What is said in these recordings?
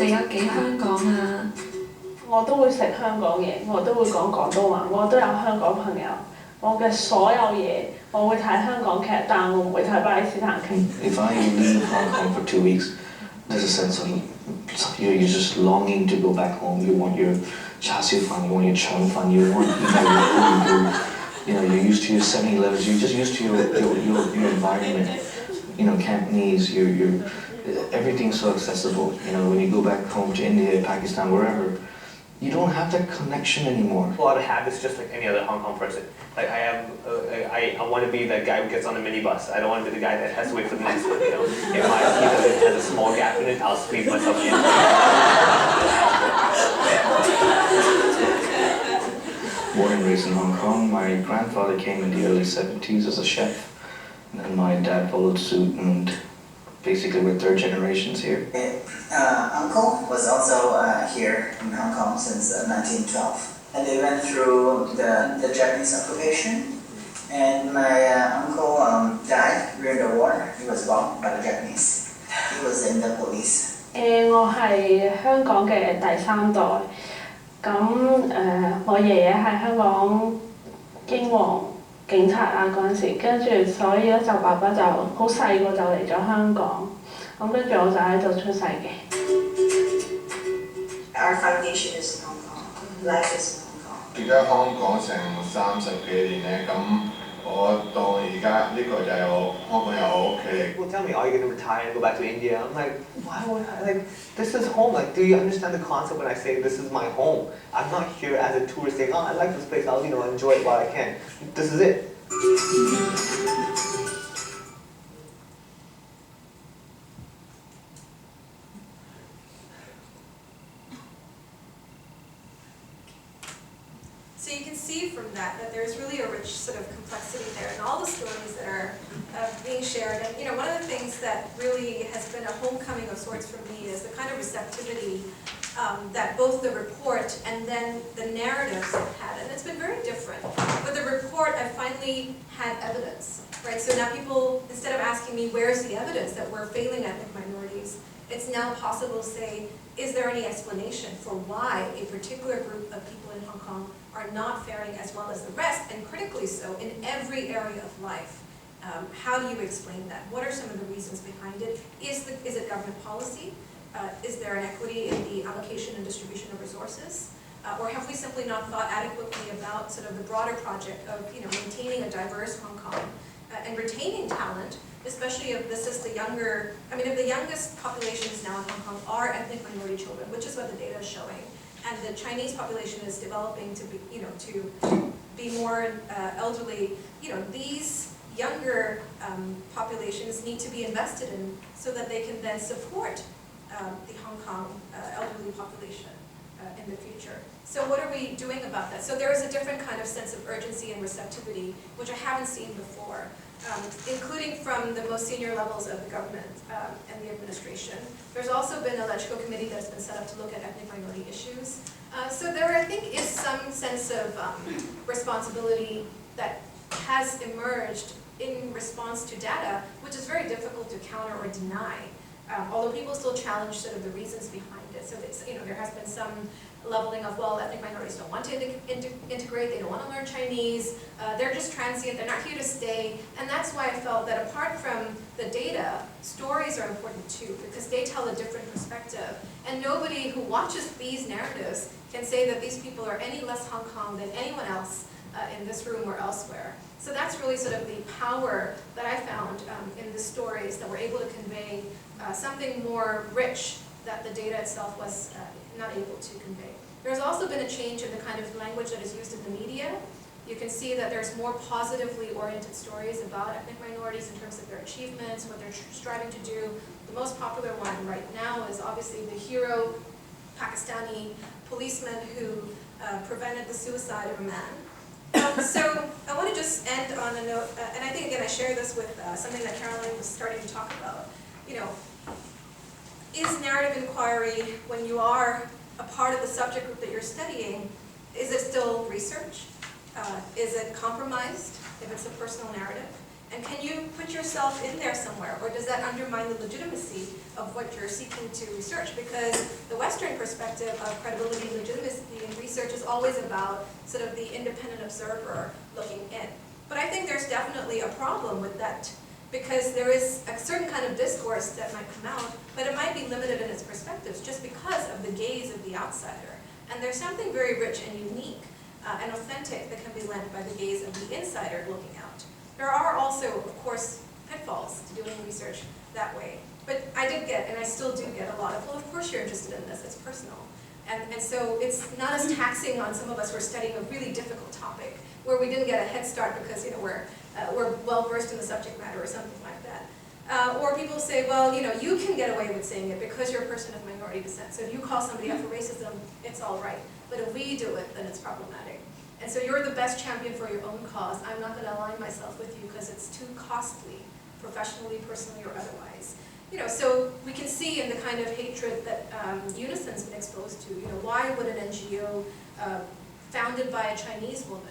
你有幾香港啊？我都會食香港嘢，我都會講廣東話，我都有香港朋友。我嘅所有嘢，我會睇香港劇，但我唔會睇巴基斯坦劇。If I leave Hong Kong for 2 weeks, there's a sense of you're just longing to go back home. You want your char siu fan, you want your chong fan, you want you're used to your 7-Elevens, you're just used to your environment. Cantonese, everything's so accessible. When you go back home to India, Pakistan, wherever, you don't have that connection anymore. A lot of habits, just like any other Hong Kong person. Like I want to be that guy who gets on the minibus. I don't want to be the guy that has to wait for the next one. If my seat has a small gap in it, I'll squeeze myself in. Born and raised in Hong Kong, my grandfather came in the early 70s as a chef, and then my dad followed suit, and basically we're third generations here. Uncle was also here in Hong Kong since 1912, and they went through the Japanese occupation, and my uncle died during the war. He was bombed by the Japanese. He was in the police. 我係香港嘅第3代，我爺爺係香港英皇警察啊嗰陣時，跟住所以咧就爸爸就好細個就嚟咗香港，跟住我就喺度出世嘅。Our foundation is in Hong Kong. Life is in Hong Kong. 而家香港成30幾年咧，咁我當而家呢個就係我香港有我屋企。People tell me, "Are you going to retire and go back to India?" I'm like, why would I? Like, this is home. Like, do you understand the concept when I say this is my home? I'm not here as a tourist saying, "Oh, I like this place. I'll enjoy it while I can." This is it. So you can see from that there's really a rich sort of complexity there and all the stories that are being shared. And one of the things that really has been a homecoming of sorts for me is the kind of receptivity that both the report and then the narratives have had. And it's been very different. With the report, I finally had evidence, right? So now people, instead of asking me, where's the evidence that we're failing ethnic minorities, it's now possible to say, is there any explanation for why a particular group of people in Hong Kong are not faring as well as the rest, and critically so, in every area of life? How do you explain that? What are some of the reasons behind it? Is it government policy? Is there an equity in the allocation and distribution of resources? Or have we simply not thought adequately about sort of the broader project of maintaining a diverse Hong Kong and retaining talent, especially if this is the younger, if the youngest populations now in Hong Kong are ethnic minority children, which is what the data is showing, and the Chinese population is developing to be more elderly, these younger populations need to be invested in so that they can then support the Hong Kong elderly population in the future. So what are we doing about that? So there is a different kind of sense of urgency and receptivity, which I haven't seen before, including from the most senior levels of the government and the administration. There's also been a LegCo committee that's been set up to look at ethnic minority issues. So there, I think, is some sense of responsibility that has emerged in response to data, which is very difficult to counter or deny. Although people still challenge sort of the reasons behind it. So there has been some leveling of, well, ethnic minorities don't want to integrate, they don't want to learn Chinese, they're just transient, they're not here to stay. And that's why I felt that apart from the data, stories are important too, because they tell a different perspective. And nobody who watches these narratives can say that these people are any less Hong Kong than anyone else in this room or elsewhere. So that's really sort of the power that I found in the stories that were able to convey something more rich that the data itself was not able to convey. There's also been a change in the kind of language that is used in the media. You can see that there's more positively oriented stories about ethnic minorities in terms of their achievements, what they're striving to do. The most popular one right now is obviously the hero Pakistani policeman who prevented the suicide of a man. So I want to just end on a note, and I think again I share this with something that Caroline was starting to talk about. Is narrative inquiry, when you are a part of the subject group that you're studying, is it still research? Is it compromised if it's a personal narrative? And can you put yourself in there somewhere, or does that undermine the legitimacy of what you're seeking to research? Because the Western perspective of credibility and legitimacy in research is always about sort of the independent observer looking in. But I think there's definitely a problem with that, because there is a certain kind of discourse that might come out, but it might be limited in its perspectives just because of the gaze of the outsider. And there's something very rich and unique and authentic that can be lent by the gaze of the insider looking out. There are also, of course, pitfalls to doing research that way. But I did get, and I still do get, a lot of, well, of course you're interested in this, it's personal. And so it's not as taxing on some of us who are studying a really difficult topic, where we didn't get a head start because we're well versed in the subject matter or something like that. Or people say, well, you can get away with saying it because you're a person of minority descent. So if you call somebody out for racism, it's all right. But if we do it, then it's problematic. And so you're the best champion for your own cause. I'm not going to align myself with you because it's too costly, professionally, personally, or otherwise. So we can see in the kind of hatred that Unison's been exposed to. Why would an NGO founded by a Chinese woman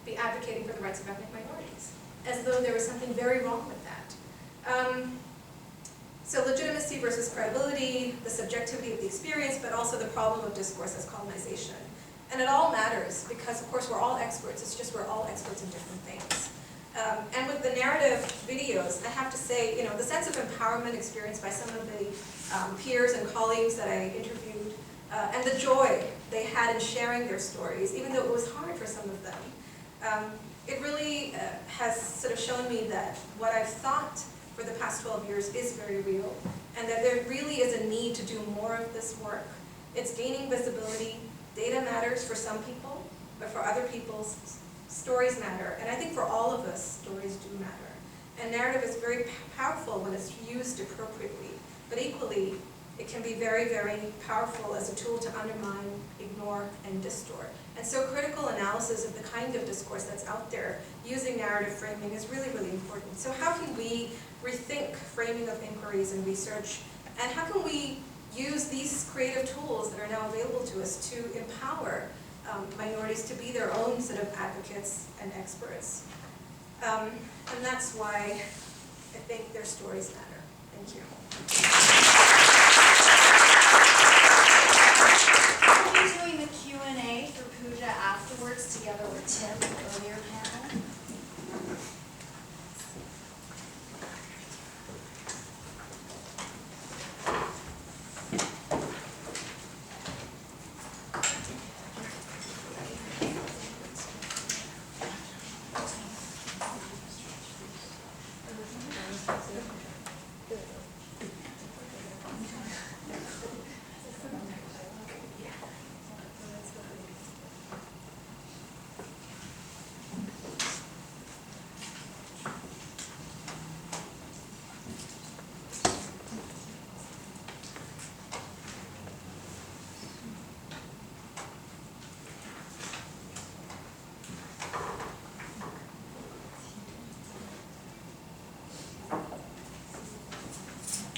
be advocating for the rights of ethnic minorities? As though there was something very wrong with that. So legitimacy versus credibility, the subjectivity of the experience, but also the problem of discourse as colonization. And it all matters because, of course, we're all experts. It's just we're all experts in different things. And with the narrative videos, I have to say, the sense of empowerment experienced by some of the peers and colleagues that I interviewed, and the joy they had in sharing their stories, even though it was hard for some of them, it really has sort of shown me that what I've thought for the past 12 years is very real, and that there really is a need to do more of this work. It's gaining visibility. Data matters for some people, but for other people, stories matter. And I think for all of us, stories do matter. And narrative is very powerful when it's used appropriately. But equally, it can be very, very powerful as a tool to undermine, ignore, and distort. And so critical analysis of the kind of discourse that's out there using narrative framing is really, really important. So how can we rethink framing of inquiries and research? And how can we use these creative tools that are now available to us to empower minorities to be their own sort of advocates and experts? And that's why I think their stories matter. Thank you. We'll be doing the Q&A for Pooja afterwards together with Tim, the earlier panel.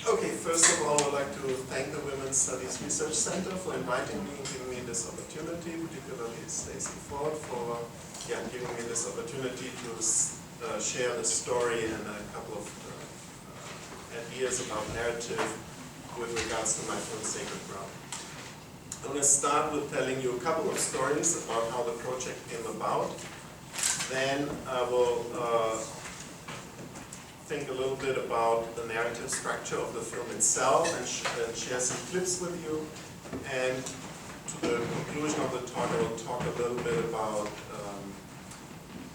Okay, first of all, I'd like to thank the Women's Studies Research Center for inviting me and giving me this opportunity, particularly Stacey Ford for giving me this opportunity to share the story and a couple of ideas about narrative with regards to my film Sacred Ground. I'm going to start with telling you a couple of stories about how the project came about. Then I will think a little bit about the narrative structure of the film itself and share some clips with you. And to the conclusion of the talk, I will talk a little bit about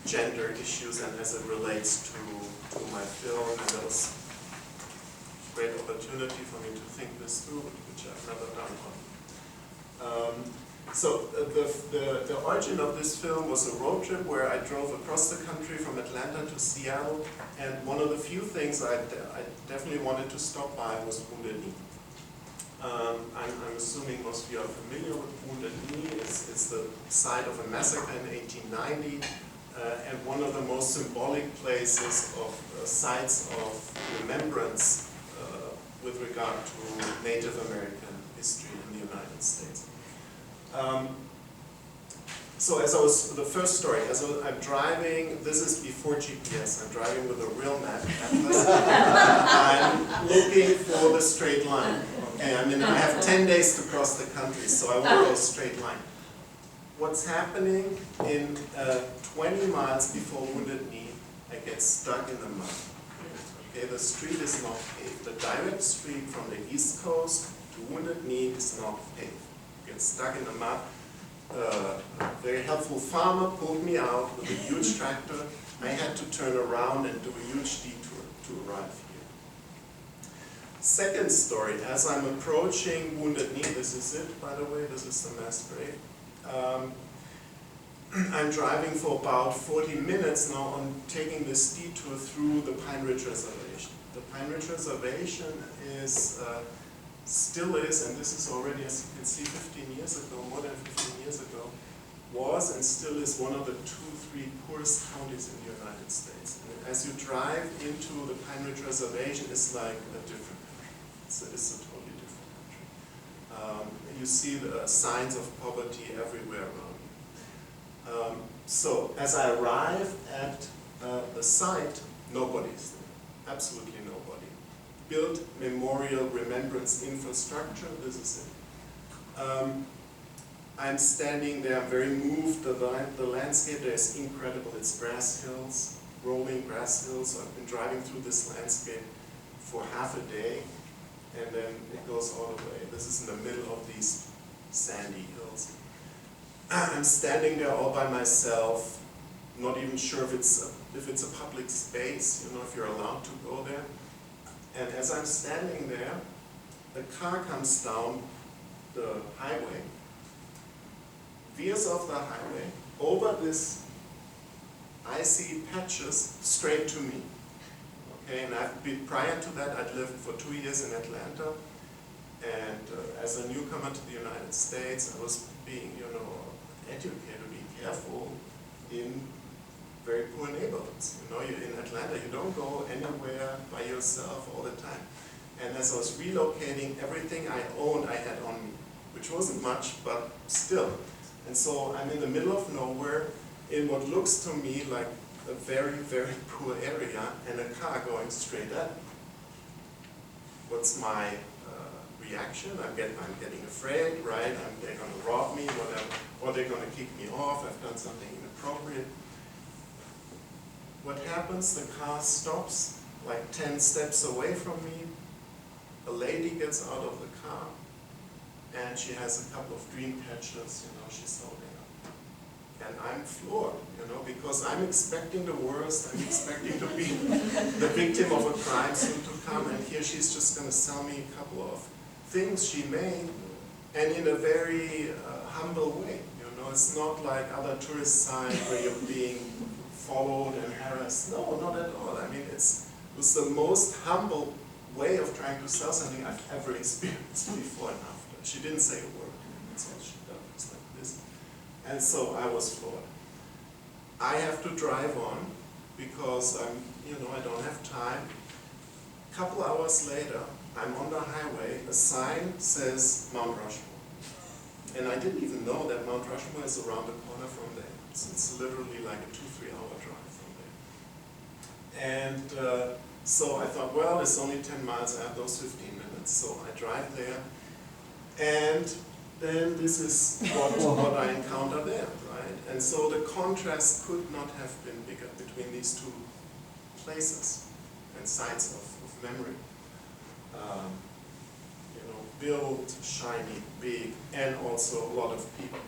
gender issues and as it relates to my film. And that was a great opportunity for me to think this through, which I've never done on. So the origin of this film was a road trip where I drove across the country from Atlanta to Seattle, and one of the few things I definitely wanted to stop by was Wounded Knee. I'm assuming most of you are familiar with Wounded Knee. It's the site of a massacre in 1890, and one of the most symbolic places of sites of remembrance with regard to Native American history in the United States. So the first story, I'm driving, this is before GPS, I'm driving with a real map, atlas. I'm looking for the straight line. Okay, I mean, I have 10 days to cross the country, so I want to go straight line. What's happening in 20 miles before Wounded Knee, I get stuck in the mud. Okay, the street is not paved. The direct street from the East Coast to Wounded Knee is not paved. Get stuck in the mud. A very helpful farmer pulled me out with a huge tractor. I had to turn around and do a huge detour to arrive here. Second story, as I'm approaching Wounded Knee, this is it, by the way, this is the mass grave. I'm driving for about 40 minutes now on taking this detour through the Pine Ridge Reservation. The Pine Ridge Reservation is still is, and this is already, as you can see, 15 years ago, more than 15 years ago, was and still is one of the 2-3 poorest counties in the United States. And as you drive into the Pine Ridge Reservation, it's like a different country. It's a totally different country. You see the signs of poverty everywhere around you. So as I arrive at the site, nobody's there, absolutely nobody. Built memorial remembrance infrastructure, this is it. I'm standing there, I'm very moved, the landscape there is incredible. It's grass hills, rolling grass hills. I've been driving through this landscape for half a day, and then it goes all the way. This is in the middle of these sandy hills. I'm standing there all by myself, not even sure if it's a public space, you know, if you're allowed to go there. And as I'm standing there, a car comes down the highway, veers off the highway, over this icy patches, straight to me. Okay, and prior to that, I'd lived for 2 years in Atlanta, and as a newcomer to the United States, I was being, educated to be careful in very poor neighborhoods. You know, in Atlanta, you don't go anywhere by yourself all the time. And as I was relocating, everything I owned, I had on me, which wasn't much, but still. And so I'm in the middle of nowhere in what looks to me like a very, very poor area, and a car going straight at me. What's my reaction? I'm getting afraid, right? They're going to rob me, whatever, or they're going to kick me off. I've done something inappropriate. What happens? The car stops like 10 steps away from me. A lady gets out of the car, and she has a couple of green patches, she's holding up. And I'm floored, because I'm expecting the worst. I'm expecting to be the victim of a crime soon to come, and here she's just going to sell me a couple of things she made, and in a very humble way. It's not like other tourist sites where you're being followed and harassed. No, not at all. I mean, it was the most humble way of trying to sell something I've ever experienced before and after. She didn't say a word. That's all she did. It's like this. And so I was floored. I have to drive on because I don't have time. A couple hours later, I'm on the highway. A sign says Mount Rushmore. And I didn't even know that Mount Rushmore is around the corner from there. It's literally like a 2-3 hour drive from there. And so I thought, well, it's only 10 miles, I have those 15 minutes. So I drive there, and then this is what I encounter there, right? And so the contrast could not have been bigger between these two places and sites of memory. Built, shiny, big, and also a lot of people.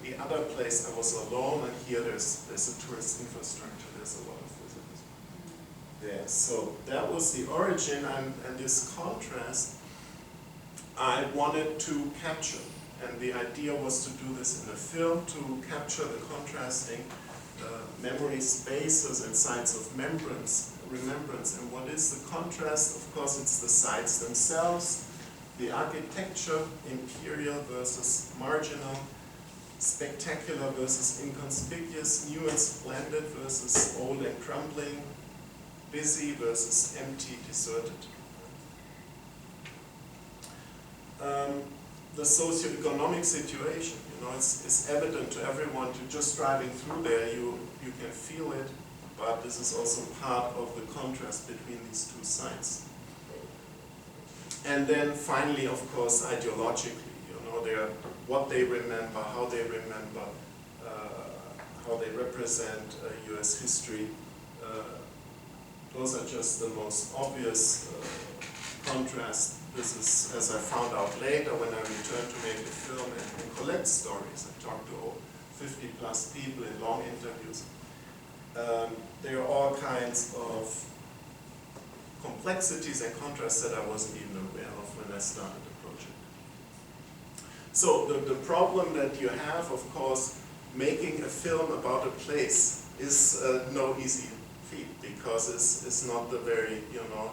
The other place I was alone, and here there's a tourist infrastructure, there's a lot of visitors there. So that was the origin, and this contrast I wanted to capture. And the idea was to do this in a film, to capture the contrasting memory spaces and sites of remembrance. And what is the contrast? Of course, it's the sites themselves, the architecture, imperial versus marginal, spectacular versus inconspicuous, new and splendid versus old and crumbling, busy versus empty, deserted. the socioeconomic situation. You know, it's evident to everyone. To just driving through there, you can feel it. But this is also part of the contrast between these two sides. And then finally, of course, ideologically, you know, what they remember, how they remember, how they represent US history. Those are just the most obvious contrast. This is, as I found out later when I returned to make a film and collect stories. I talked to 50 plus people in long interviews. There are all kinds of complexities and contrasts that I wasn't even aware of when I started the project. So the problem that you have, of course, making a film about a place is no easy feat, because it's not the very, you know,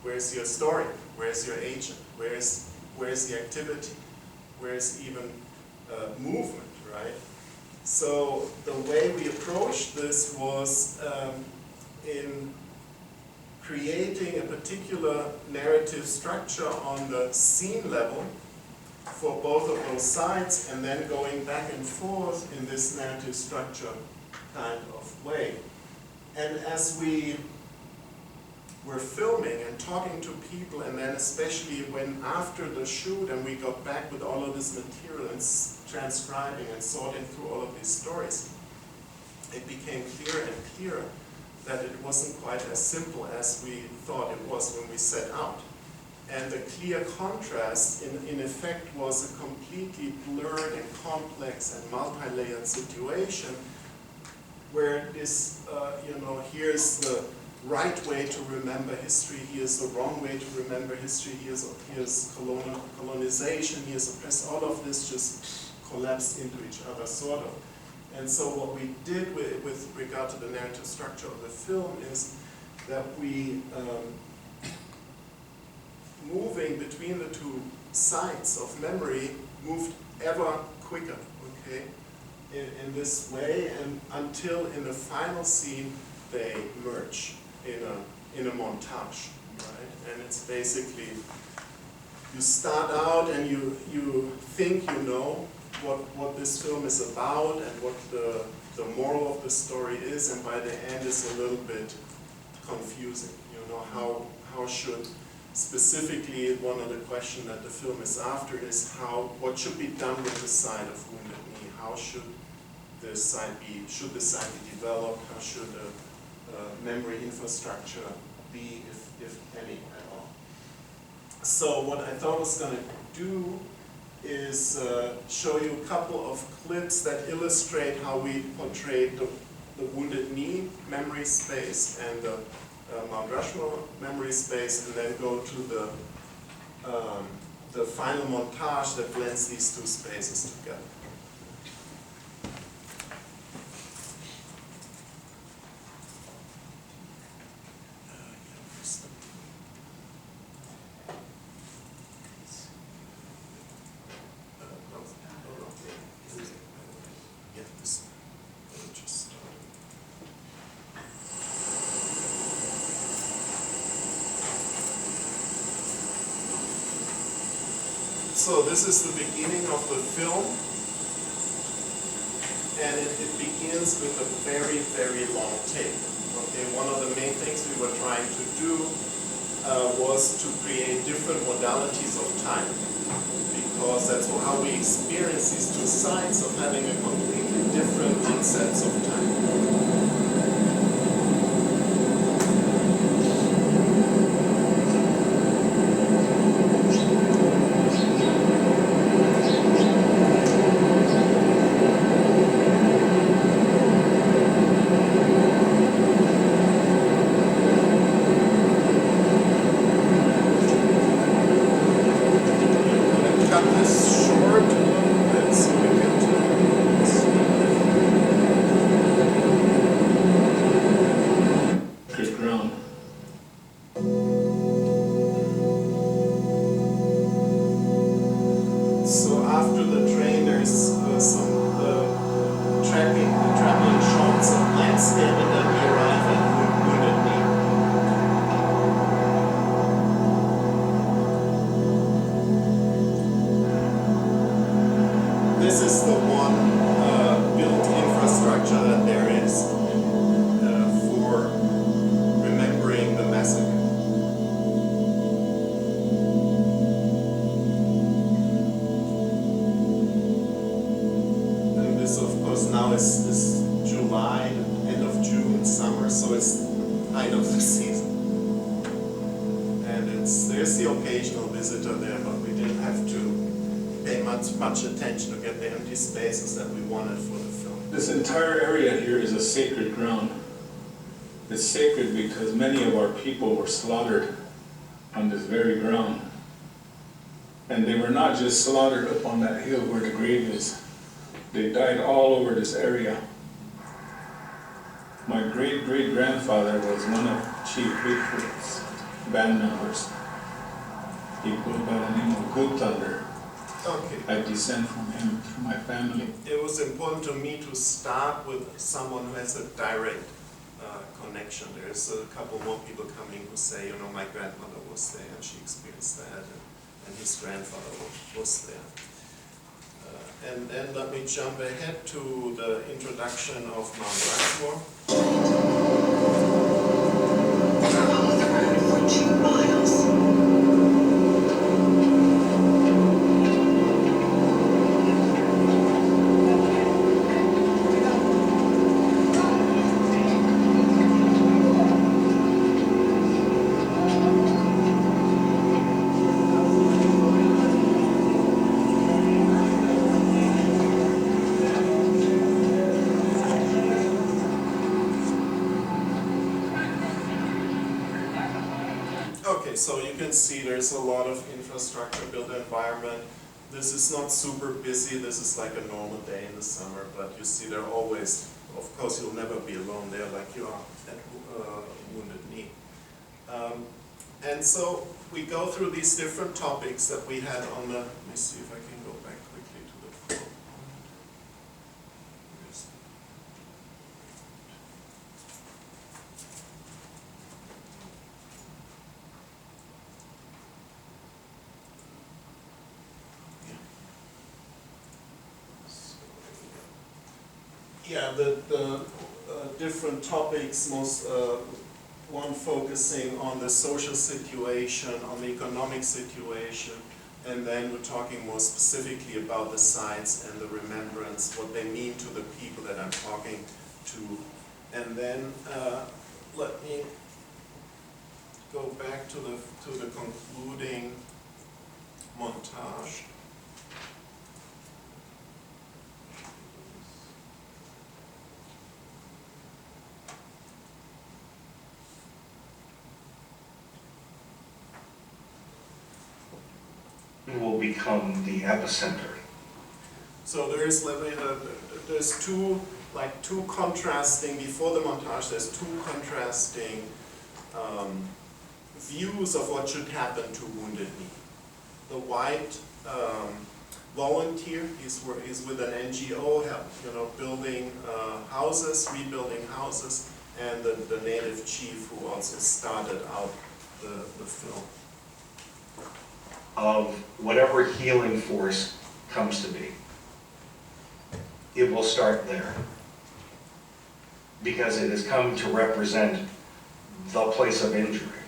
where's your story, where's your agent, where's the activity, where's even movement, right? So the way we approached this was in creating a particular narrative structure on the scene level for both of those sides, and then going back and forth in this narrative structure kind of way. And as we were filming and talking to people, and then especially when after the shoot and we got back with all of this material and transcribing and sorting through all of these stories, it became clearer and clearer that it wasn't quite as simple as we thought it was when we set out. And the clear contrast, in effect, was a completely blurred and complex and multi-layered situation where this, you know, here's the right way to remember history, here's the wrong way to remember history, here's colonization, here's oppressed, all of this just collapsed into each other, sort of. And so what we did with regard to the narrative structure of the film is that we, moving between the two sides of memory, moved ever quicker, okay, in this way, and until in the final scene they merge in a montage, right? And it's basically, you start out and you think you know what this film is about and what the moral of the story is, and by the end it's a little bit confusing. You know, how should, specifically one of the questions that the film is after is what should be done with the site of Wounded Knee? How should the site be developed? How should the memory infrastructure be, if any at all? So what I thought I was going to do is show you a couple of clips that illustrate how we portrayed the Wounded Knee memory space and the Mount Rushmore memory space, and then go to the final montage that blends these two spaces together. So this is the beginning of the film, and it begins with a very, very long take. Okay, one of the main things we were trying to do was to create different modalities of time, because that's how we experience these two sides of having a completely different concepts of time. this is the one built infrastructure that there is for remembering the massacre. And this, of course, now is July, end of June, summer, so it's height of the season. And there's the occasional visitor there, but we didn't have to pay much attention to get the empty spaces that we wanted for the film. This entire area here is a sacred ground. It's sacred because many of our people were slaughtered on this very ground. And they were not just slaughtered up on that hill where the grave is. They died all over this area. My great-great-grandfather was one of Chief Bigfoot's band members. He goes by the name of Good Thunder. Okay. I descend from him through my family. It was important to me to start with someone who has a direct connection. There's a couple more people coming who say, my grandmother was there and she experienced that, and his grandfather was there. And then let me jump ahead to the introduction of Mount Rushmore. 114 miles. So you can see there's a lot of infrastructure built environment. This is not super busy. This is like a normal day in the summer, but you see they're always, of course you'll never be alone there like you are at Wounded Knee. And so we go through these different topics that we had on the, let me see if I can go back quickly to the PowerPoint. Yeah, the different topics, one focusing on the social situation, on the economic situation, and then we're talking more specifically about the sites and the remembrance, what they mean to the people that I'm talking to. And then let me go back to the concluding montage. Will become the epicenter. So there's two contrasting, before the montage, there's two contrasting views of what should happen to Wounded Knee. The white volunteer, he's with an NGO, building houses, rebuilding houses, and the native chief who also started out the film. Of whatever healing force comes to be. It will start there. Because it has come to represent the place of injury.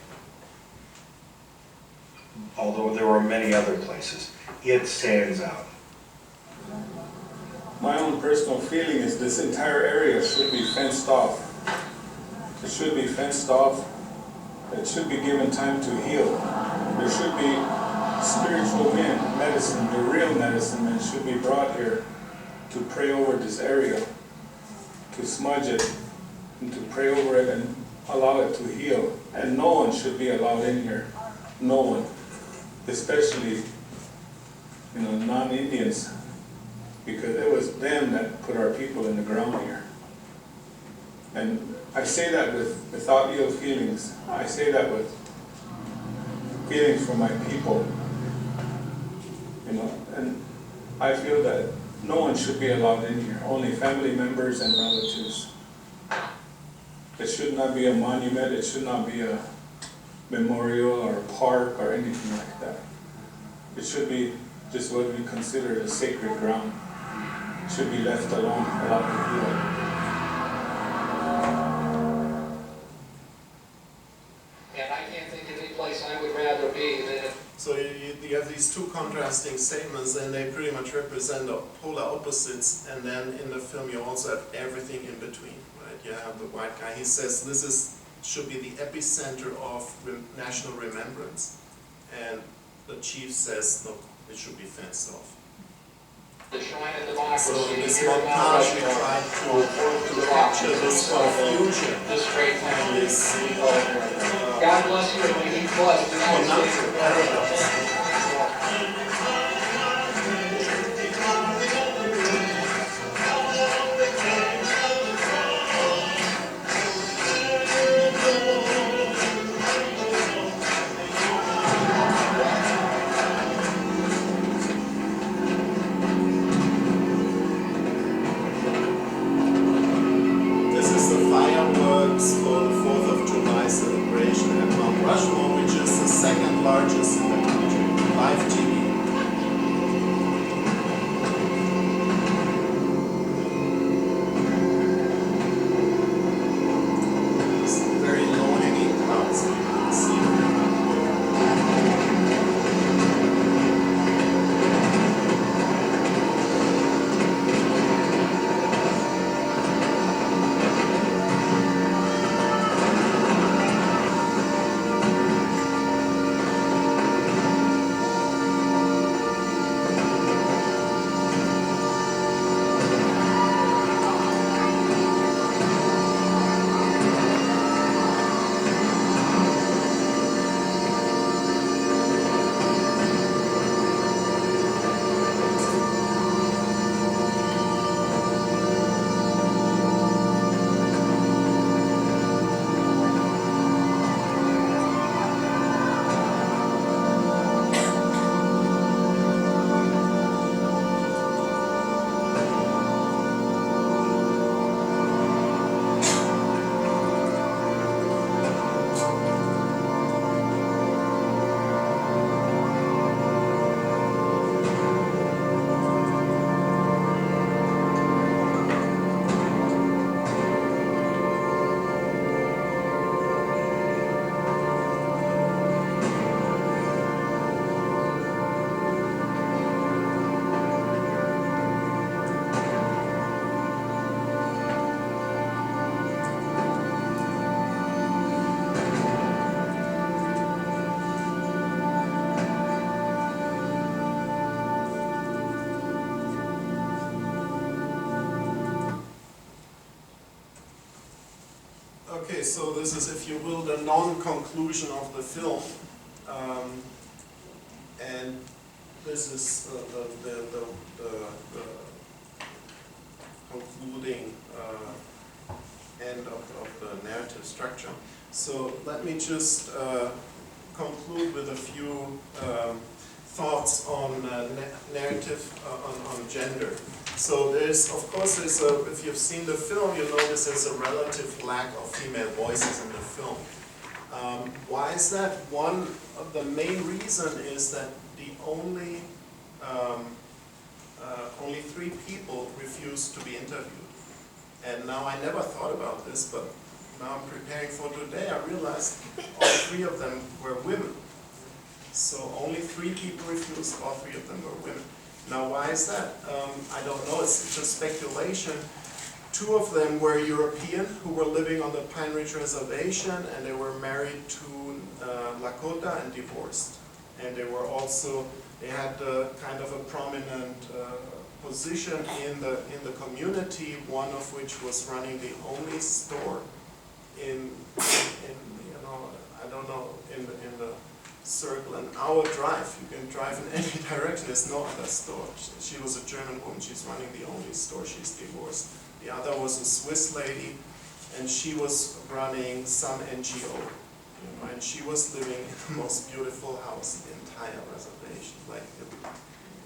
Although there are many other places, it stands out. My own personal feeling is this entire area should be fenced off. It should be fenced off. It should be given time to heal. There should be spiritual men, medicine, the real medicine men should be brought here to pray over this area, to smudge it, and to pray over it and allow it to heal. And no one should be allowed in here. No one. Especially, non-Indians, because it was them that put our people in the ground here. And I say that without ill feelings. I say that with feelings for my people. And I feel that no one should be allowed in here, only family members and relatives. It should not be a monument, it should not be a memorial or a park or anything like that. It should be just what we consider a sacred ground. should be left alone, allowed to heal. And I can't think of any place I would rather be than. So you have these two contrasting statements, and they pretty much represent the polar opposites, and then in the film you also have everything in between, right? You have the white guy, he says should be the epicenter of national remembrance, and the chief says, no, it should be fenced off. The shrine of democracy. So in this montage we try to capture this confusion and this God bless you, and may He bless the United States of America. This is the fireworks for the 4th of July celebration at Mount Rushmore, which is the second largest in the country, live TV. It's very low-hanging clouds, you can see. Okay, so this is, if you will, the non-conclusion of the film. And this is the concluding end of the narrative structure. So let me just conclude with a few thoughts on narrative on gender. So there's, of course, if you've seen the film, you'll notice there's a relative lack of female voices in the film. Why is that? One of the main reason is that the only 3 people refused to be interviewed. And now I never thought about this, but now I'm preparing for today, I realized all 3 of them were women. So only 3 people refused, all 3 of them were women. Now why is that? I don't know, it's just speculation. 2 of them were European who were living on the Pine Ridge Reservation, and they were married to Lakota and divorced. And they were also, they had kind of a prominent position in the community, one of which was running the only store in you know, I don't know, in the circle, an hour drive. You can drive in any direction, there's no other store. She was a German woman, she's running the only store, she's divorced. The other was a Swiss lady, and she was running some NGO. You know, and she was living in the most beautiful house in the entire reservation. Like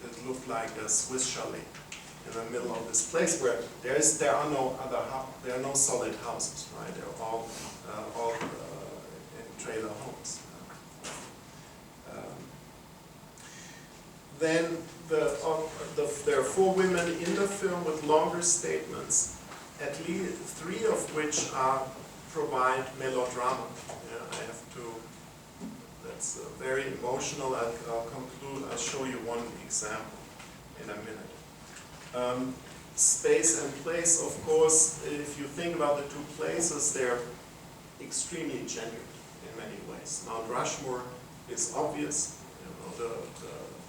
it looked like a Swiss chalet in the middle of this place where there are no solid houses, right? They're all in trailer homes. then there are 4 women in the film with longer statements, at least 3 of which provide melodrama. Yeah, I have to, that's very emotional. I'll conclude, I'll show you one example in a minute. Space and place, of course, if you think about the 2 places, they're extremely gendered in many ways. Mount Rushmore is obvious, you know,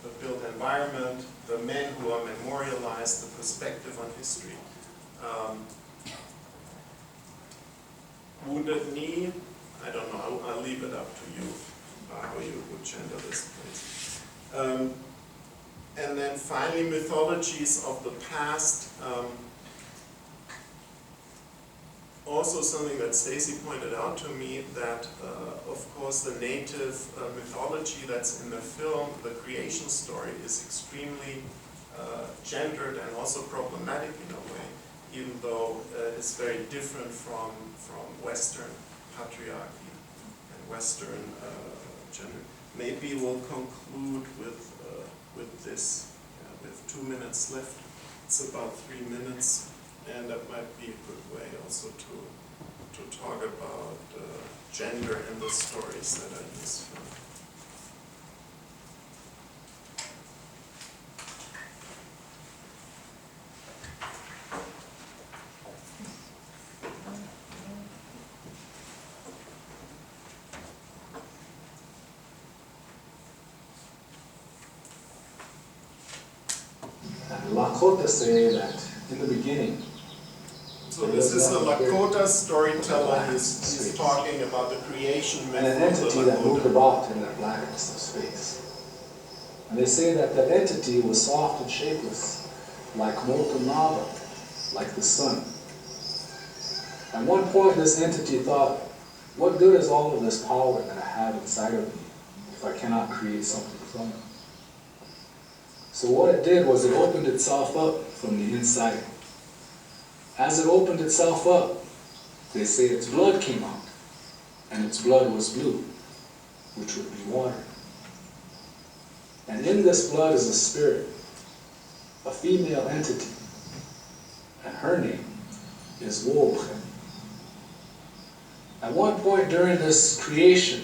the built environment, the men who are memorialized, the perspective on history. Wounded Knee, I don't know, I'll leave it up to you how you would gender this place. And then finally, mythologies of the past. Also something that Stacy pointed out to me, that of course the native mythology that's in the film, the creation story, is extremely gendered and also problematic in a way, even though it's very different from Western patriarchy and Western gender. Maybe we'll conclude with this. We have 2 minutes left. It's about 3 minutes, and that might be a good way also to talk about gender in the stories that are in this film. Lakota say that in the beginning. So this is a Lakota storyteller. He's talking about the creation myth. And an entity that moved about in that blackness of space. And they say that that entity was soft and shapeless, like molten lava, like the sun. At one point, this entity thought, what good is all of this power that I have inside of me if I cannot create something from it? So what it did was it opened itself up from the inside. As it opened itself up, they say its blood came out, and its blood was blue, which would be water. And in this blood is a spirit, a female entity, and her name is Woche. At one point during this creation,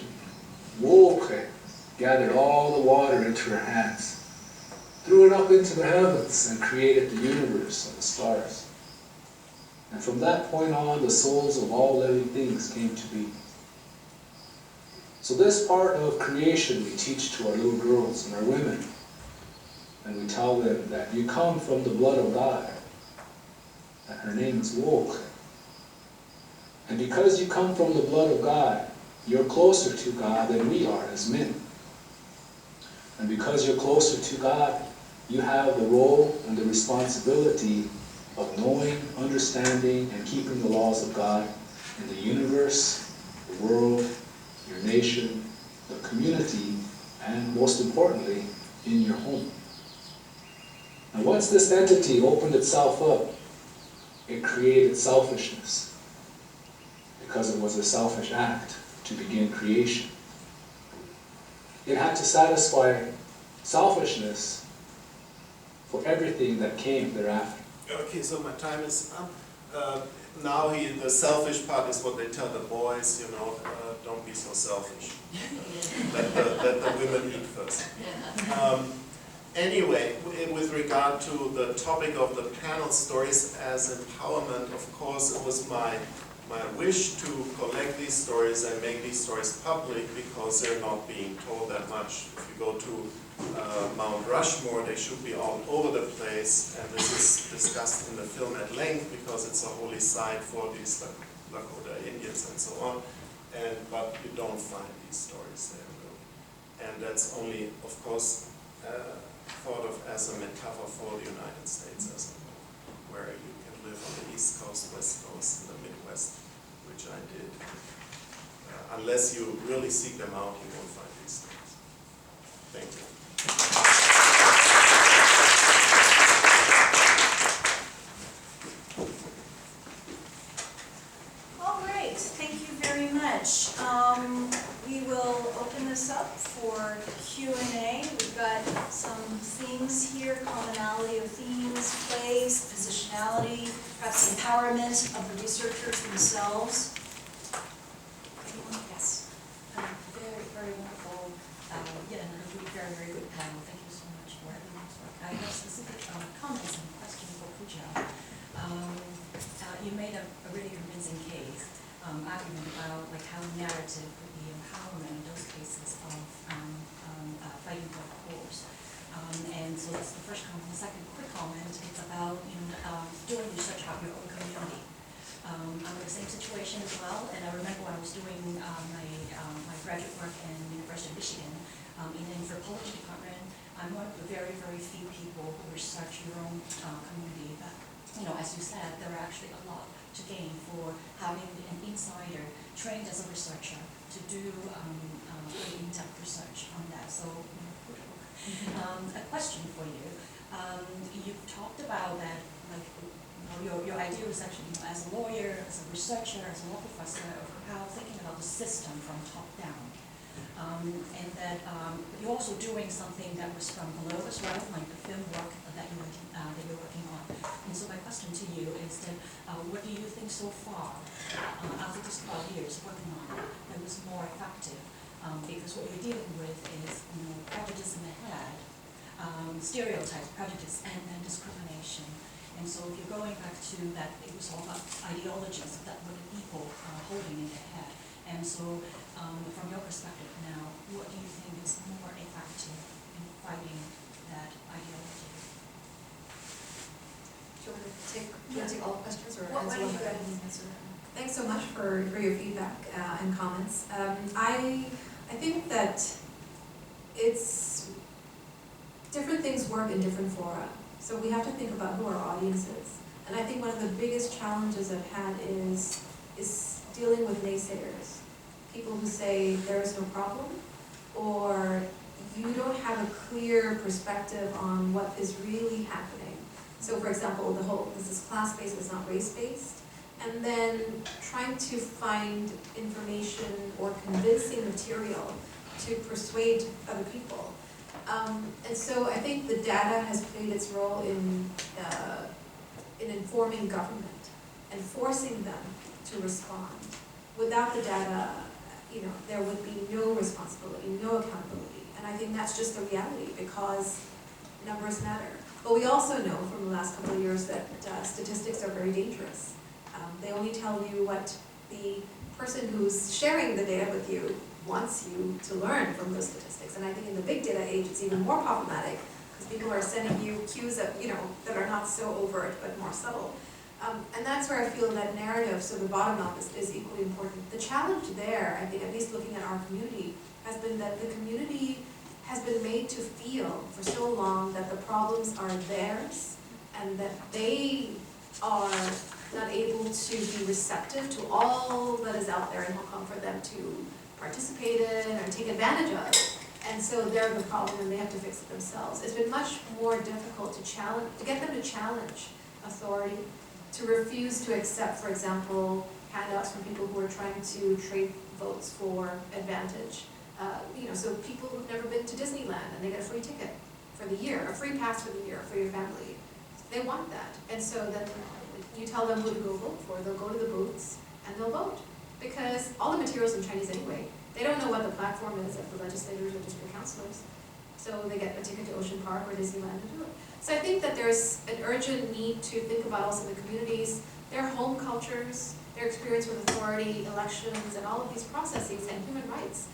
Woche gathered all the water into her hands, threw it up into the heavens, and created the universe and the stars. And from that point on, the souls of all living things came to be. So this part of creation we teach to our little girls and our women. And we tell them that you come from the blood of God. And her name is Woche. And because you come from the blood of God, you're closer to God than we are as men. And because you're closer to God, you have the role and the responsibility of knowing, understanding, and keeping the laws of God in the universe, the world, your nation, the community, and most importantly, in your home. And once this entity opened itself up, it created selfishness, because it was a selfish act to begin creation. It had to satisfy selfishness for everything that came thereafter. Okay, so my time is up. Now the selfish part is what they tell the boys, you know, don't be so selfish. Let the women eat first. Anyway, with regard to the topic of the panel, stories as empowerment, of course, it was my wish to collect these stories and make these stories public, because they're not being told that much. If you go to Mount Rushmore, they should be all over the place, and this is discussed in the film at length because it's a holy site for these Lakota Indians and so on, but you don't find these stories there, really. And that's only, of course, thought of as a metaphor for the United States as a whole, where you can live on the East Coast, West Coast, and the Midwest, which I did. Unless you really seek them out, you won't find these things. Thank you. All right, thank you very much. We will open this up for Q&A. We've got some themes here, commonality of themes, place, positionality, perhaps empowerment of the researchers themselves. Anyone? Yes. Very, very wonderful, yet another very, very good panel. Thank you so much for having us. I have specific comments and questions for Pooja. You made a really convincing case, argument about like how narrative could be empowerment in those cases of fighting for a cause. And so that's the first comment. The second quick comment is about doing research about your own community. I'm in the same situation as well, and I remember when I was doing my graduate work in University of Michigan in the anthropology department. I'm one of the very, very few people who research your own community. But as you said, there are actually a lot to gain for having an insider trained as a researcher to do very in-depth research on that. So, a question for you. You talked about that, like, your idea was actually, as a lawyer, as a researcher, as a law professor, of how thinking about the system from top down. And that you're also doing something that was from below as well, like the film work that you're working on. And so my question to you is that, what do you think so far, after this 12 years working on it, that was more effective? Because what you're dealing with is, prejudice in the head, stereotypes, prejudice, and then discrimination. And so if you're going back to that, it was all about ideologies that were the people holding in their head. And so from your perspective now, what do you think is more effective in fighting that ideology? Do you want to take all questions or Why answer don't one you by go ahead one? and answer that? Thanks so much for your feedback and comments. I think that it's different things work in different fora. So we have to think about who our audience is. And I think one of the biggest challenges I've had is dealing with naysayers. People who say there is no problem, or you don't have a clear perspective on what is really happening. So for example, this is class-based, it's not race-based. And then trying to find information or convincing material to persuade other people. And so I think the data has played its role in informing government and forcing them to respond. Without the data, there would be no responsibility, no accountability. And I think that's just the reality, because numbers matter. But we also know from the last couple of years that statistics are very dangerous. They only tell you what the person who's sharing the data with you wants you to learn from those statistics. And I think in the big data age, it's even more problematic, because people are sending you cues that, that are not so overt, but more subtle. And that's where I feel that narrative, so the bottom up, is equally important. The challenge there, I think, at least looking at our community, has been that the community has been made to feel for so long that the problems are theirs, and that they are not able to be receptive to all that is out there in Hong Kong for them to participate in or take advantage of. And so they're the problem, and they have to fix it themselves. It's been much more difficult to get them to challenge authority, to refuse to accept, for example, handouts from people who are trying to trade votes for advantage. So people who've never been to Disneyland and they get a free ticket for the year, a free pass for the year for your family. They want that. And so then you tell them who to go vote for. They'll go to the booths and they'll vote. Because all the material's in Chinese anyway. They don't know what the platform is of the legislators or district councilors. So they get a ticket to Ocean Park or Disneyland to do it. So I think that there's an urgent need to think about also the communities, their home cultures, their experience with authority, elections, and all of these processes, and human rights.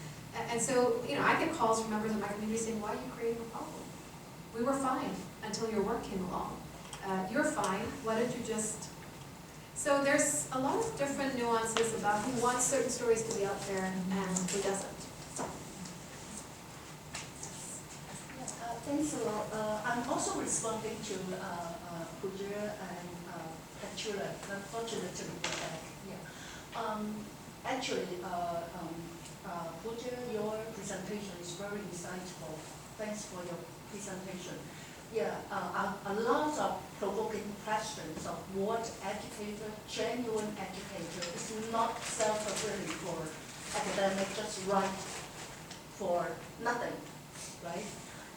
And so, I get calls from members of my community saying, why are you creating a problem? We were fine until your work came along. You're fine, why don't you just... So there's a lot of different nuances about who wants certain stories to be out there and who doesn't. Thanks a lot. I'm also responding to Pooja and Petula, unfortunately, actually, Pooja, your presentation is very insightful. Thanks for your presentation. A lot of provoking questions of what educator, genuine educator, is not self-fulfilling for academic, just write for nothing, right?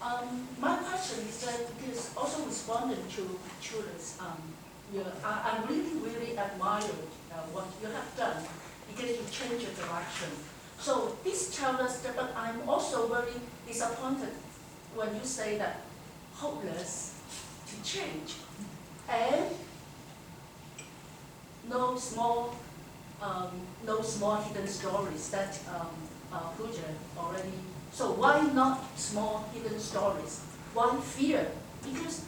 My question is that because also responding to Chula's, I really admire what you have done because you changed your direction. So this tells us that, but I'm also very disappointed when you say that hopeless to change and no small hidden stories that Pooja already. So why not small hidden stories? Why fear? Because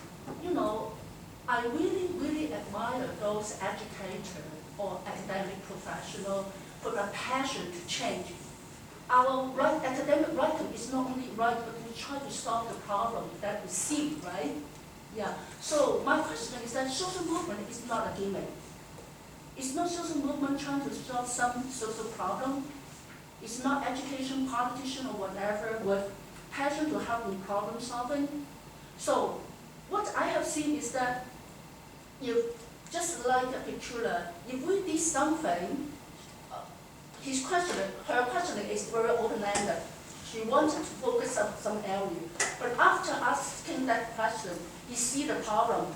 I really admire those educators or academic professionals with a passion to change. Our academic writing is not only right, but we try to solve the problem that we see, right? Yeah. So my question is that social movement is not a gimmick. It's not social movement trying to solve some social problem. It's not education, politician, or whatever with passion to help in problem solving. So what I have seen is that if, just like a Petula, if we did something, her questioning is very open-ended. She wanted to focus on some area. But after asking that question, you see the problem.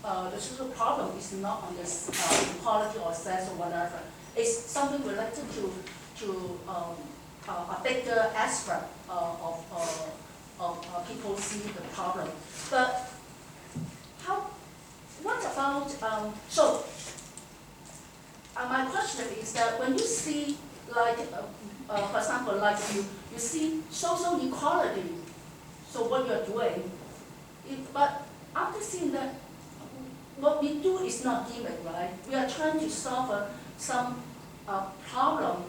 The social problem is not on this equality or sex or whatever. It's something related to a bigger aspect of people see the problem. But what about, my question is that when you see, like, for example, like you see social equality, so what you're doing, but after seeing that, what we do is not gimmick, right? We are trying to solve some problem.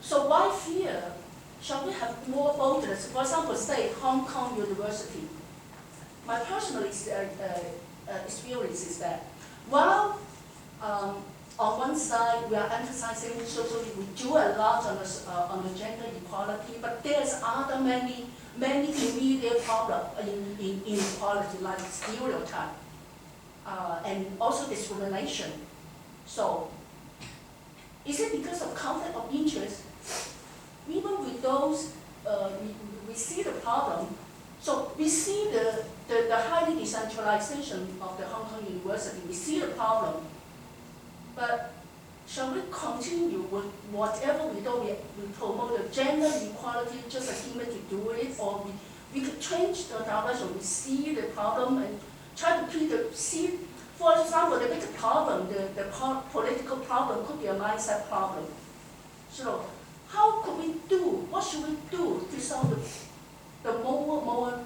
So why fear? Shall we have more boldness? For example, say Hong Kong University. My personal experience is that while on one side we are emphasizing socially, we do a lot on the gender equality, but there's other many immediate problems in inequality, like stereotype and also discrimination. So is it because of conflict of interest? Even with those, we see the problem. So we see the highly decentralization of the Hong Kong University. We see the problem. But shall we continue with whatever we do? We promote the gender equality, just a gimmick to do it, or we could change the direction. We see the problem and try to see. For example, the big problem, the political problem could be a mindset problem. So how could we do? What should we do to solve the more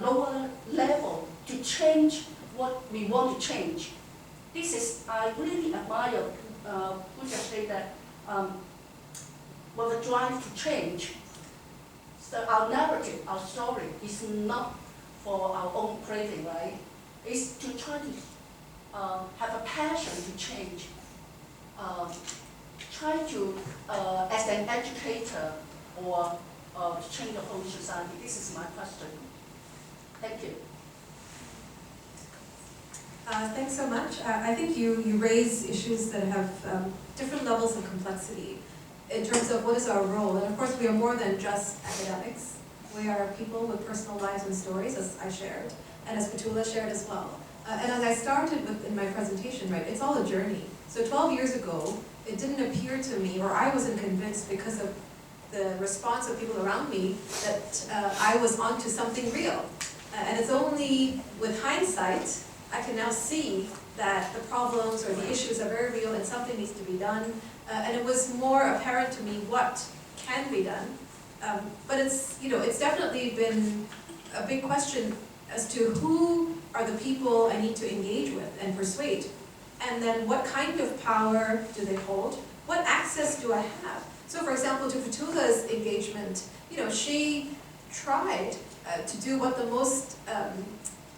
lower level to change what we want to change? This is, I really admire who just say that with a drive to change. So our narrative, our story is not for our own craving, right? It's to try to have a passion to change. Try to, as an educator or to change the whole society. This is my question. Thank you. Thanks so much. I think you raise issues that have different levels of complexity in terms of what is our role. And of course, we are more than just academics. We are people with personal lives and stories, as I shared, and as Petula shared as well. And as I started with in my presentation, right, it's all a journey. So 12 years ago, it didn't appear to me, or I wasn't convinced because of the response of people around me, that I was onto something real. And it's only with hindsight, I can now see that the problems or the issues are very real and something needs to be done. And it was more apparent to me what can be done. But it's definitely been a big question as to who are the people I need to engage with and persuade. And then what kind of power do they hold? What access do I have? So for example, to Petula's engagement, she tried to do what the most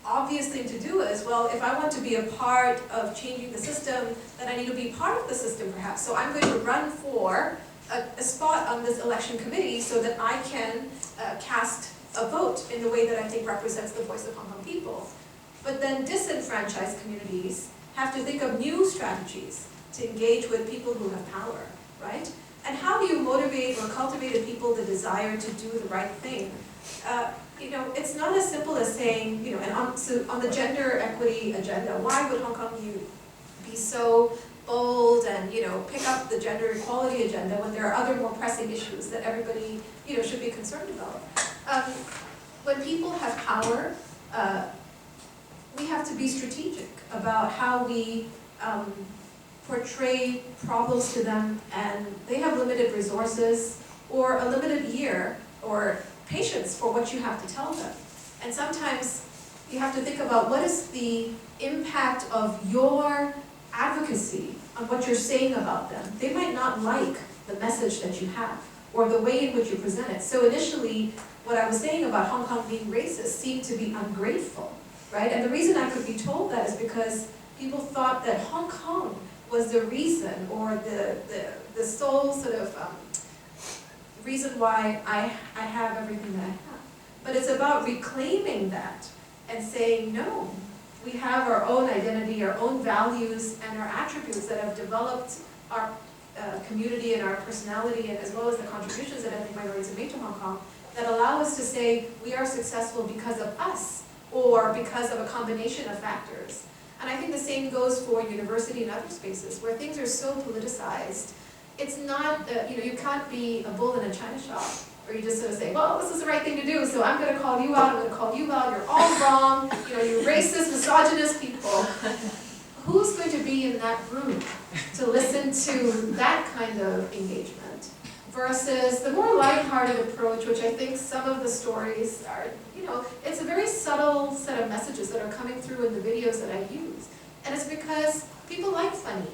obvious thing to do is, well, if I want to be a part of changing the system, then I need to be part of the system perhaps. So I'm going to run for a spot on this election committee so that I can cast a vote in the way that I think represents the voice of Hong Kong people. But then disenfranchised communities have to think of new strategies to engage with people who have power, right? And how do you motivate or cultivate in people the desire to do the right thing? It's not as simple as saying, so on the gender equity agenda, why would Hong Kong youth be so bold and, pick up the gender equality agenda when there are other more pressing issues that everybody, should be concerned about? When people have power, we have to be strategic about how we portray problems to them, and they have limited resources or a limited ear or patience for what you have to tell them. And sometimes you have to think about what is the impact of your advocacy on what you're saying about them. They might not like the message that you have or the way in which you present it. So initially, what I was saying about Hong Kong being racist seemed to be ungrateful, right? And the reason I could be told that is because people thought that Hong Kong was the reason or the sole sort of reason why I have everything that I have. But it's about reclaiming that and saying, no, we have our own identity, our own values, and our attributes that have developed our community and our personality, and as well as the contributions that ethnic minorities have made to Hong Kong, that allow us to say we are successful because of us, or because of a combination of factors. And I think the same goes for university and other spaces, where things are so politicized. It's not, you can't be a bull in a china shop, or you just sort of say, well, this is the right thing to do, so I'm going to call you out, I'm going to call you out, you're all wrong, you racist, misogynist people. Who's going to be in that room to listen to that kind of engagement? Versus the more lighthearted approach, which I think some of the stories are, it's a very subtle set of messages that are coming through in the videos that I use. And it's because people like funny.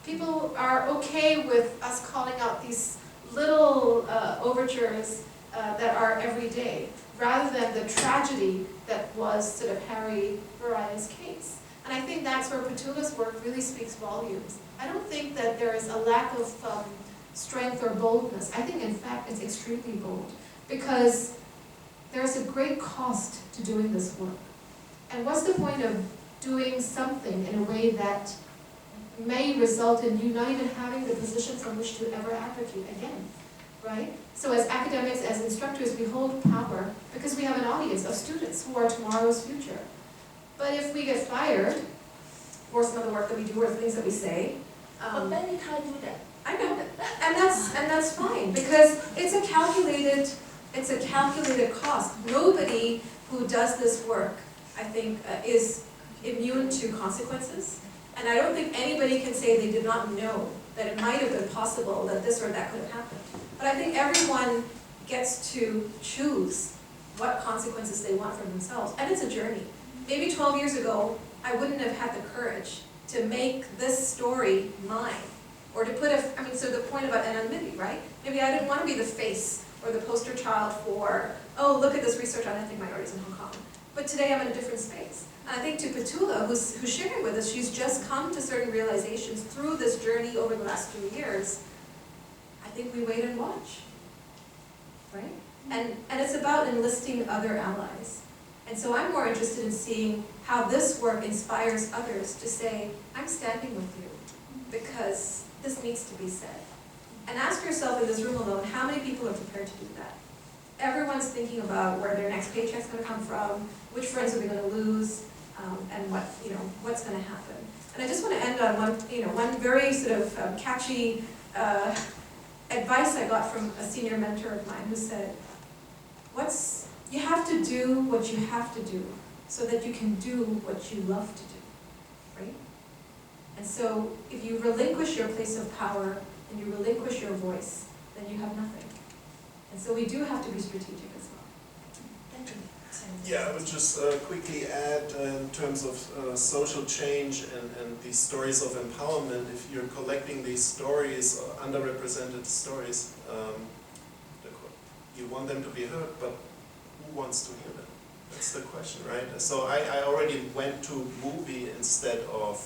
People are okay with us calling out these little overtures that are everyday, rather than the tragedy that was sort of Harry Mariah's case. And I think that's where Petula's work really speaks volumes. I don't think that there is a lack of strength or boldness. I think, in fact, it's extremely bold, because there's a great cost to doing this work. And what's the point of doing something in a way that may result in you not even having the position from which to ever advocate again, right? So as academics, as instructors, we hold power because we have an audience of students who are tomorrow's future. But if we get fired, or some of the work that we do, or the things that we say, but many times do that. I know, and that's fine, because it's a calculated cost. Nobody who does this work, I think, is immune to consequences. And I don't think anybody can say they did not know that it might have been possible that this or that could have happened. But I think everyone gets to choose what consequences they want for themselves. And it's a journey. Maybe 12 years ago, I wouldn't have had the courage to make this story mine. Or to put so the point about anonymity, right? Maybe I didn't want to be the face or the poster child for, oh, look at this research on ethnic minorities in Hong Kong. But today I'm in a different space. And I think to Petula, who's sharing with us, she's just come to certain realizations through this journey over the last few years. I think we wait and watch, right? And it's about enlisting other allies. And so I'm more interested in seeing how this work inspires others to say, I'm standing with you, because this needs to be said. And ask yourself in this room alone, how many people are prepared to do that? Everyone's thinking about where their next paycheck's going to come from, which friends are we going to lose, and what's going to happen. And I just want to end on one very sort of catchy advice I got from a senior mentor of mine who said, you have to do what you have to do so that you can do what you love to do, right? And so if you relinquish your place of power and you relinquish your voice, then you have nothing. And so we do have to be strategic as well. Thank you. Yeah, I would just quickly add in terms of social change and these stories of empowerment, if you're collecting these stories, underrepresented stories, you want them to be heard, but who wants to hear them? That's the question, right? So I already went to movie instead of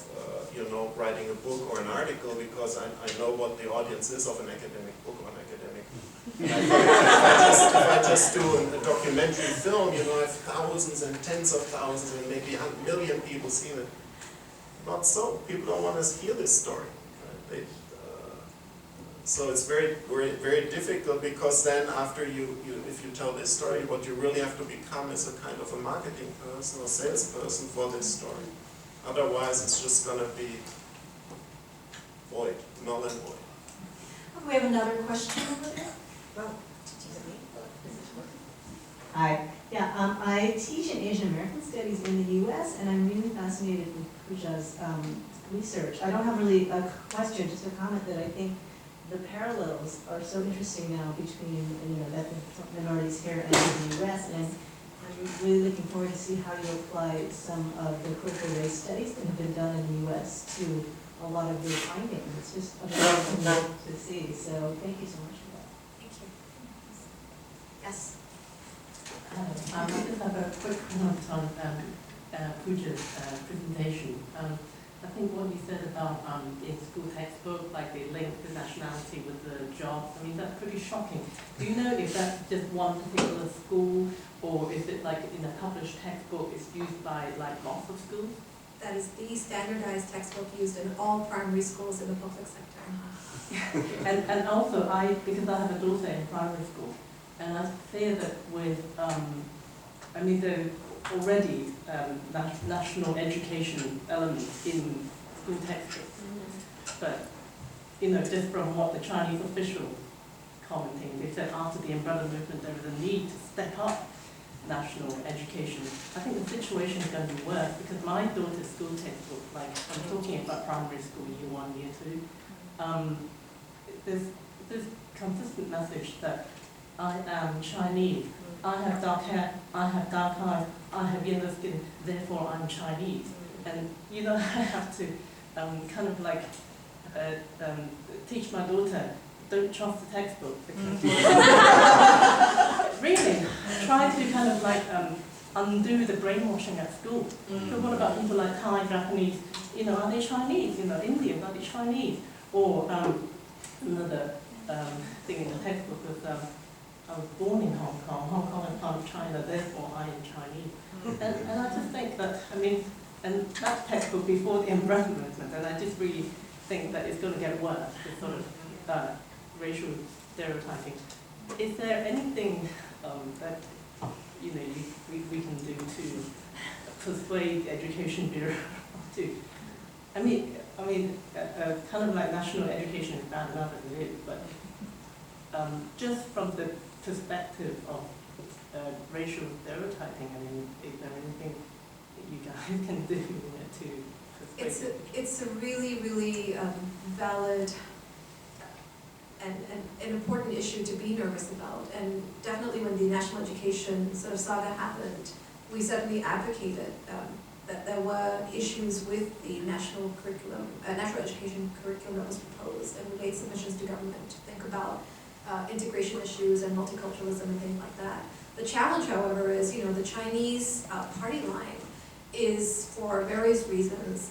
writing a book or an article, because I know what the audience is of an academic book or an academic. If I just do a documentary film, I have thousands and tens of thousands and maybe 1 million people seeing it. Not so. People don't want to hear this story. Right? So it's very, very, very difficult, because then after if you tell this story, what you really have to become is a kind of a marketing person or salesperson for this story. Otherwise, it's just going to be void, null and void. We have another question over there. Well, hi. Yeah, I teach in Asian American Studies in the U.S., and I'm really fascinated with Pooja's research. I don't have really a question, just a comment that I think the parallels are so interesting now between, the ethnic minorities here and in the U.S., and I'm really looking forward to see how you apply some of the critical race studies that have been done in the U.S. to a lot of your findings. It's just amazing to see, so thank you so much for that. Thank you. Yes. I just have a quick comment on Pooja's presentation. I think what you said about in school textbook, like they link the nationality with the job, I mean, that's pretty shocking. Do you know if that's just one particular school, or is it like in a published textbook, it's used by like lots of schools? That is the standardized textbook used in all primary schools in the public sector. And also, because I have a daughter in primary school, and I fear that with, I mean, there are already national education elements in school textbooks. But, just from what the Chinese official commenting, they said after the umbrella movement there was a need to step up national education. I think the situation is going to be worse, because my daughter's school textbook, like I'm talking about primary school, year 1, year 2, there's this consistent message that I am Chinese, I have dark hair, I have dark eyes, I have yellow skin, therefore I'm Chinese. And I have to kind of like teach my daughter, don't trust the textbook, because really try to kind of like undo the brainwashing at school. So what about people like Thai, Japanese, are they Chinese? Indian, are they Chinese? Or another thing in the textbook was I was born in Hong Kong. Hong Kong is part of China, therefore I am Chinese. And I just think that, and that textbook before the umbrella movement, and I just really think that it's going to get worse, this sort of racial stereotyping. Is there anything that we can do to persuade the Education Bureau to? Kind of like national education is bad enough as it is, but just from the perspective of racial stereotyping, is there anything that you guys can do to persuade? It's a really, really valid and an important issue to be nervous about. And definitely when the national education sort of saga happened, we certainly advocated that there were issues with the national curriculum, national education curriculum that was proposed, and we made submissions to government to think about integration issues and multiculturalism and things like that. The challenge, however, is, the Chinese party line is, for various reasons,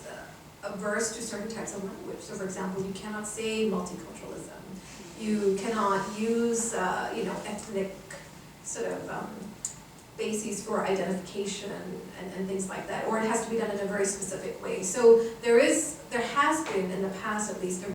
averse to certain types of language. So, for example, you cannot say multiculturalism. You cannot use, ethnic sort of bases for identification and things like that, or it has to be done in a very specific way. So there has been, in the past at least, a